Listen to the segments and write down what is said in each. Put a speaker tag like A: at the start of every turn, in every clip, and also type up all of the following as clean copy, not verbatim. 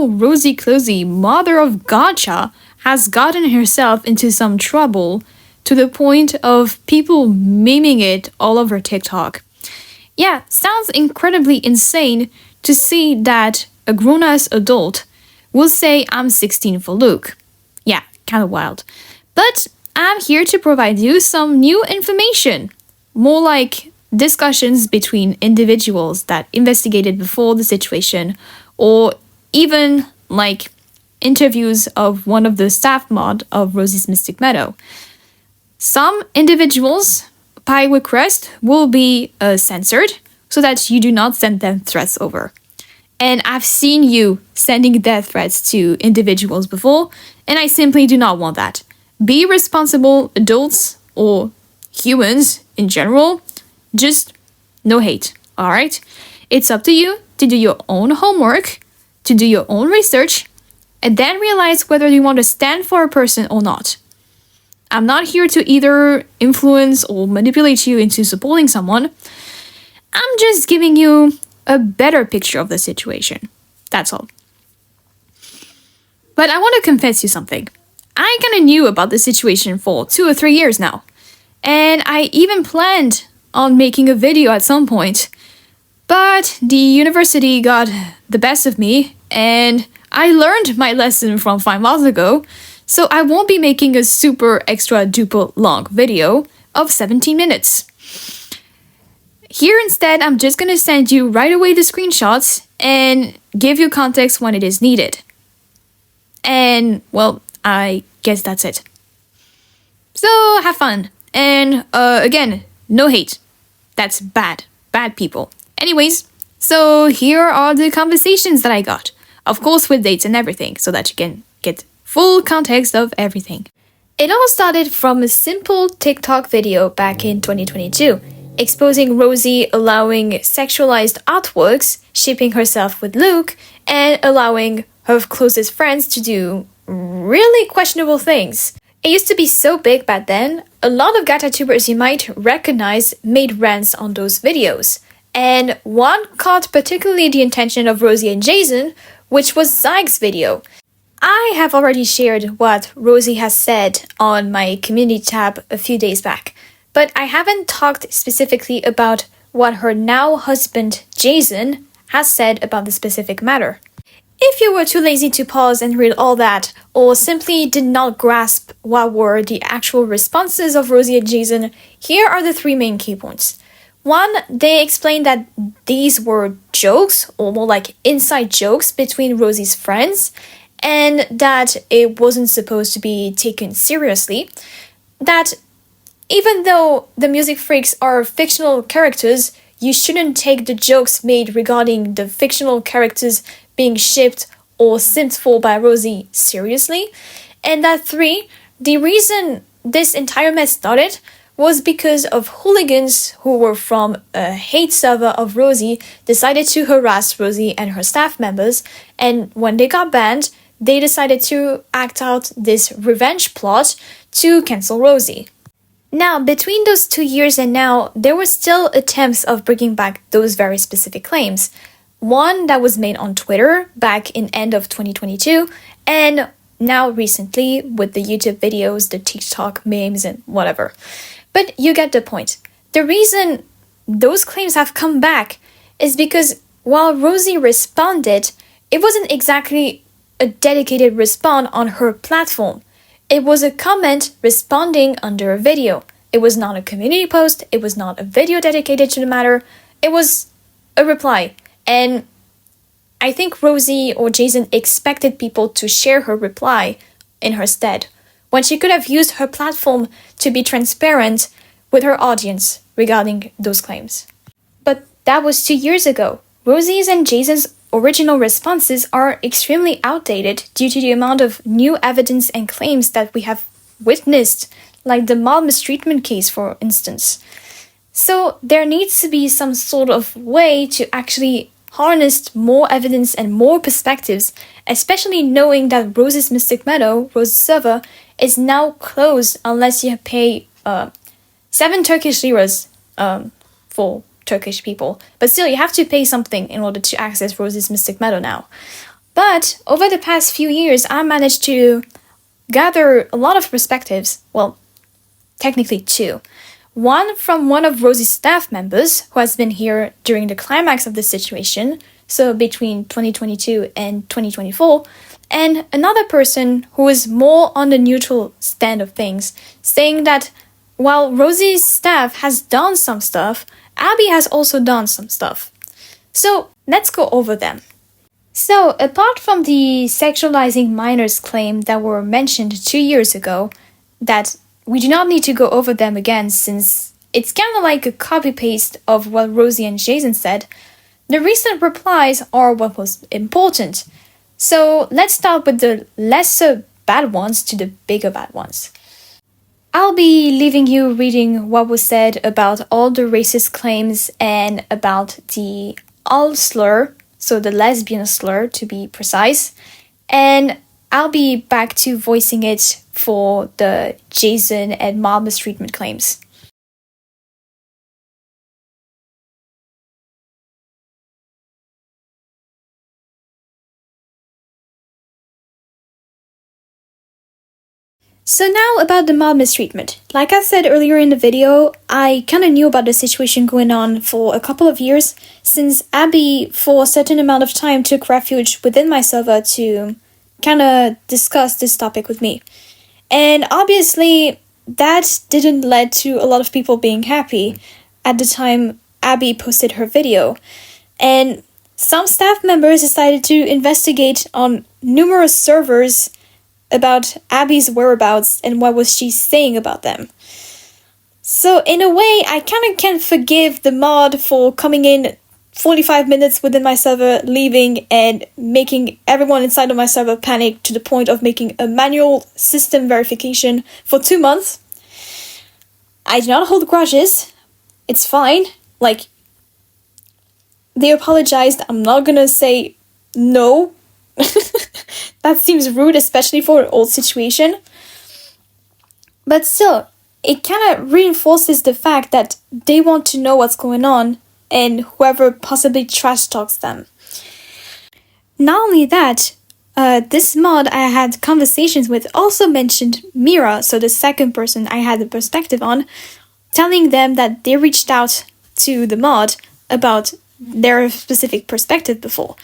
A: actual RosyClozy, mother of gotcha, has gotten herself into some trouble to the point of people memeing it all over TikTok. Yeah, sounds incredibly insane to see that a grown-ass adult will say I'm 16 for Luke. Yeah, kinda wild. But I'm here to provide you some new information. More like discussions between individuals that investigated before the situation, or even like interviews of one of the staff mod of Rosy's Mystic Meadow. Some individuals, by request, will be censored so that you do not send them threats over. And I've seen you sending death threats to individuals before, and I simply do not want that. Be responsible adults or humans in general. Just no hate, alright? It's up to you to do your own homework, to do your own research, and then realize whether you want to stand for a person or not. I'm not here to either influence or manipulate you into supporting someone. I'm just giving you a better picture of the situation. That's all. But I want to confess you something. I kind of knew about the situation for 2 or 3 years now. And I even planned on making a video at some point. But the university got the best of me, and I learned my lesson from 5 months ago, so I won't be making a super extra duper long video of 17 minutes. Here instead, I'm just gonna send you right away the screenshots and give you context when it is needed. And, well, I guess that's it. So, have fun. And, again, no hate. That's bad. Bad people. Anyways, so here are the conversations that I got. Of course with dates and everything, so that you can get full context of everything. It all started from a simple TikTok video back in 2022, exposing Rosy allowing sexualized artworks, shipping herself with Luke, and allowing her closest friends to do really questionable things. It used to be so big back then, a lot of gacha tubers you might recognize made rants on those videos. And one caught particularly the attention of Rosy and Jason, which was Zyg's video. I have already shared what Rosy has said on my community tab a few days back, but I haven't talked specifically about what her now husband, Jason, has said about the specific matter. If you were too lazy to pause and read all that, or simply did not grasp what were the actual responses of Rosy and Jason, here are the 3 main key points. 1, they explained that these were jokes, or more like inside jokes between Rosy's friends, and that it wasn't supposed to be taken seriously. That even though the music freaks are fictional characters, you shouldn't take the jokes made regarding the fictional characters being shipped or simped for by Rosy seriously. And that 3, the reason this entire mess started was because of hooligans who were from a hate server of Rosy decided to harass Rosy and her staff members, and when they got banned, they decided to act out this revenge plot to cancel Rosy. Now, between those 2 years and now, there were still attempts of bringing back those very specific claims. One that was made on Twitter back in end of 2022, and now recently with the YouTube videos, the TikTok memes, and whatever. But you get the point. The reason those claims have come back is because while Rosy responded, it wasn't exactly a dedicated response on her platform. It was a comment responding under a video. It was not a community post, it was not a video dedicated to the matter, it was a reply. And I think Rosy or Jason expected people to share her reply in her stead, when she could have used her platform to be transparent with her audience regarding those claims. But that was 2 years ago. Rosy's and Jason's original responses are extremely outdated due to the amount of new evidence and claims that we have witnessed, like the mild mistreatment case, for instance. So there needs to be some sort of way to actually harness more evidence and more perspectives, especially knowing that Rosy's Mystic Meadow, Rosy's server, is now closed unless you pay 7 Turkish liras for Turkish people. But still, you have to pay something in order to access Rosy's Mystic Meadow now. But over the past few years, I managed to gather a lot of perspectives. Well, technically two. One from one of Rosy's staff members, who has been here during the climax of the situation, so between 2022 and 2024, and another person who is more on the neutral stand of things, saying that while Rosy's staff has done some stuff, Abby has also done some stuff. So let's go over them. So, apart from the Sexualizing Miners claim that were mentioned 2 years ago, that we do not need to go over them again since it's kind of like a copy-paste of what Rosy and Jason said, the recent replies are what was important. So, let's start with the lesser bad ones to the bigger bad ones. I'll be leaving you reading what was said about all the racist claims and about the all slur, so the lesbian slur to be precise, and I'll be back to voicing it for the Jason and mob mistreatment claims. So now about the mob mistreatment. Like I said earlier in the video, I kinda knew about the situation going on for a couple of years, since Abby, for a certain amount of time, took refuge within my server to kinda discuss this topic with me. And obviously, that didn't lead to a lot of people being happy at the time Abby posted her video. And some staff members decided to investigate on numerous servers about Abby's whereabouts and what was she saying about them. So in a way, I kind of can forgive the mod for coming in 45 minutes within my server, leaving, and making everyone inside of my server panic to the point of making a manual system verification for 2 months. I do not hold grudges. It's fine. Like, they apologized. I'm not gonna say no. That seems rude, especially for an old situation. But still, it kind of reinforces the fact that they want to know what's going on and whoever possibly trash talks them. Not only that, this mod I had conversations with also mentioned Mira, so the second person I had the perspective on, telling them that they reached out to the mod about their specific perspective before.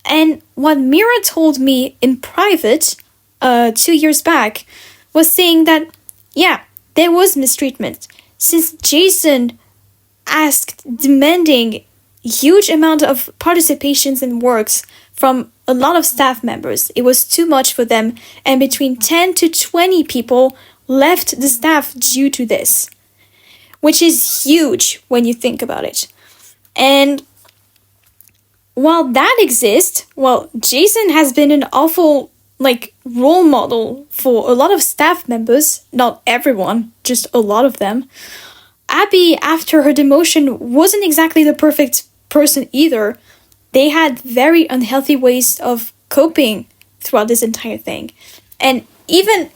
A: And what Mira told me in private 2 years back was saying that, yeah, there was mistreatment. Since Jason asked, demanding huge amount of participations in works from a lot of staff members. It was too much for them, and between 10 to 20 people left the staff due to this, which is huge when you think about it. And while that exists, well, Jason has been an awful, role model for a lot of staff members, not everyone, just a lot of them. Abby, after her demotion, wasn't exactly the perfect person either. They had very unhealthy ways of coping throughout this entire thing. And even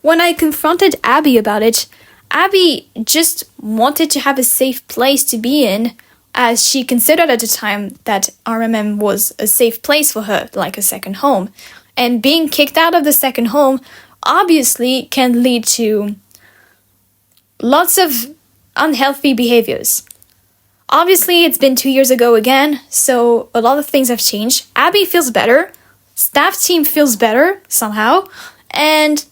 A: when I confronted Abby about it, Abby just wanted to have a safe place to be in, as she considered at the time that RMM was a safe place for her, like a second home. And being kicked out of the second home obviously can lead to lots of unhealthy behaviors. Obviously, it's been 2 years ago again, so a lot of things have changed. Abby feels better, staff team feels better somehow, and,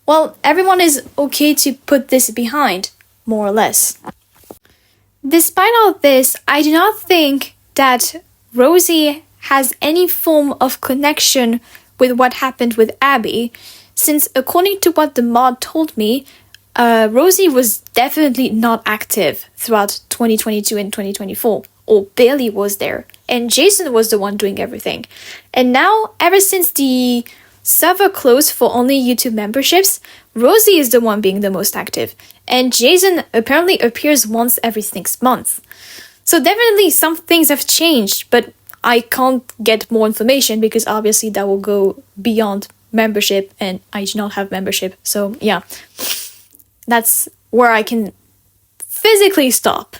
A: well, everyone is okay to put this behind, more or less. Despite all this, I do not think that Rosy has any form of connection with what happened with Abby, since according to what the mod told me, Rosy was definitely not active throughout 2022 and 2024, or barely was there, and Jason was the one doing everything. And now, ever since the server closed for only YouTube memberships, Rosy is the one being the most active, and Jason apparently appears once every 6 months. So definitely some things have changed, but I can't get more information because obviously that will go beyond membership, and I do not have membership, so yeah. That's where I can physically stop.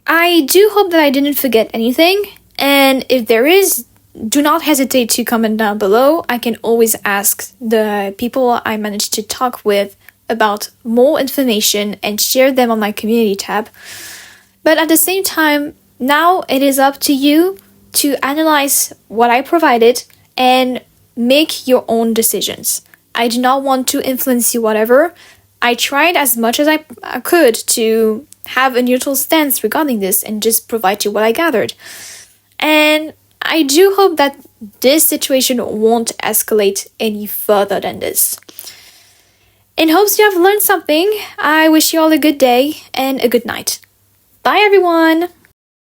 A: I do hope that I didn't forget anything, and if there is, do not hesitate to comment down below. I can always ask the people I managed to talk with about more information and share them on my community tab. But at the same time, now it is up to you to analyze what I provided and make your own decisions. I do not want to influence you whatever. I tried as much as I could to have a neutral stance regarding this and just provide you what I gathered. And I do hope that this situation won't escalate any further than this. In hopes you have learned something, I wish you all a good day and a good night. Bye everyone!